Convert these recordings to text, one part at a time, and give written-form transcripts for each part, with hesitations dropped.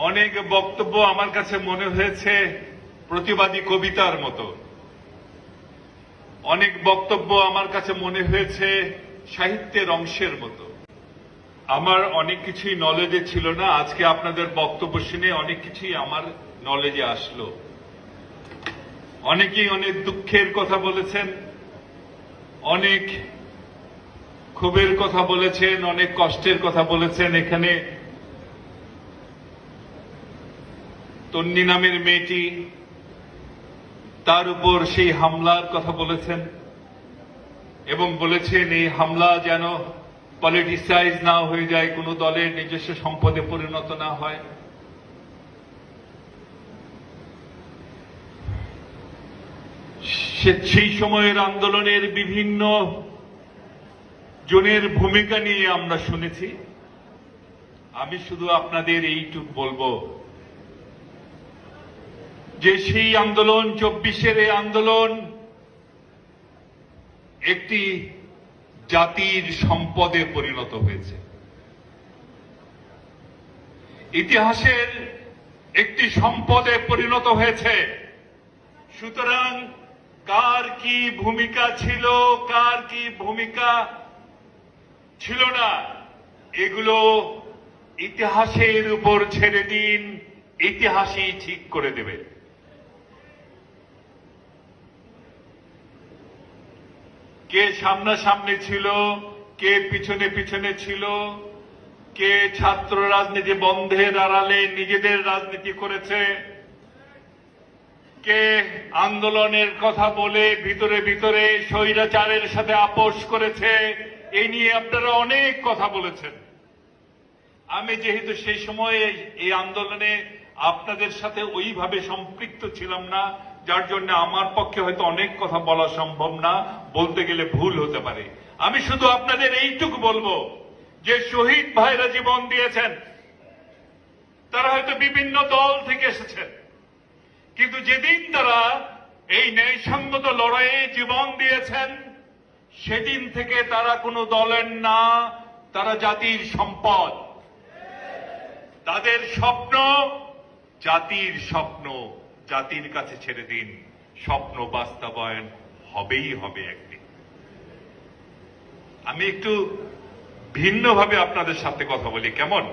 অনেক বক্তব্য আমার কাছে মনে হয়েছে প্রতিবাদী কবিতার মতো। অনেক বক্তব্য আমার কাছে মনে হয়েছে সাহিত্যের অংশের মতো। আমার অনেক কিছুই নলেজে ছিল না, আজকে আপনাদের বক্তব্য শুনে অনেক কিছুই আমার নলেজে আসলো। অনেকেই অনেক দুঃখের কথা বলেছেন, অনেক ক্ষোভের কথা বলেছেন, অনেক কষ্টের কথা বলেছেন। এখানে তন্নি নামের মেয়েটি, তার উপর সেই হামলার কথা বলেছেন এবং বলেছেন এই হামলা যেন পলিটিসাইজ না হয়ে যায়, কোনো দলের নিজস্ব সম্পদে পরিণত না হয়। সেই সময়ের আন্দোলনের বিভিন্ন জনের ভূমিকা নিয়ে আমরা শুনেছি। আমি শুধু আপনাদের এইটুক বলবো যে সেই আন্দোলন, 24-এর এই আন্দোলন একটি জাতির সম্পদে পরিণত হয়েছে, ইতিহাসের একটি সম্পদে পরিণত হয়েছে। সুতরাং কার কি ভূমিকা ছিল, কার কি ভূমিকা ছিল না, এগুলো ইতিহাসের উপর ছেড়ে দিন, ইতিহাসই ঠিক করে দেবে। কে সামনাসামনি ছিল, কে পিছনে পিছনে ছিল, কে ছাত্র রাজনীতি বন্ধের আড়ালে নিজেদের রাজনীতি করেছে, কে আন্দোলনের কথা বলে ভিতরে ভিতরে স্বৈরাচারের সাথে আপোষ করেছে, এই নিয়ে আপনারা অনেক কথা বলেছেন। আমি যেহেতু সেই সময়ে এই আন্দোলনে আপনাদের সাথে ওইভাবে সম্পৃক্ত ছিলাম না, যার জন্য আমার পক্ষে হয়তো অনেক কথা বলা সম্ভব না, বলতে গেলে ভুল হতে পারে। আমি শুধু আপনাদের এইটুকু বলবো যে শহীদ ভাইরা জীবন দিয়েছেন, তারা হয়তো বিভিন্ন দল থেকে এসেছেন, কিন্তু যেদিন তারা এই ন্যায়সঙ্গত লড়াইয়ে জীবন দিয়েছেন, সেদিন থেকে তারা কোনো দলের না, তারা জাতির সম্পদ। তাদের স্বপ্ন জাতির স্বপ্ন, জাতির কাছে ছেড়ে দিন, স্বপ্ন বাস্তবায়ন হবেই হবে একদিন। আমি একটু ভিন্নভাবে আপনাদের সাথে কথা বলি, কেমন?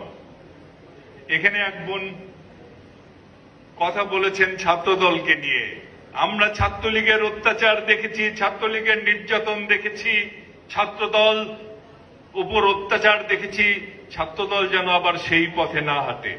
এখানে এক বোন কথা বলেছেন ছাত্রদলকে নিয়ে। আমরা ছাত্রলীগের অত্যাচার দেখেছি, ছাত্রলীগের নির্যাতন দেখেছি, ছাত্রদল উপর অত্যাচার দেখেছি। ছাত্রদল যেন আবার সেই পথে না হাঁটে।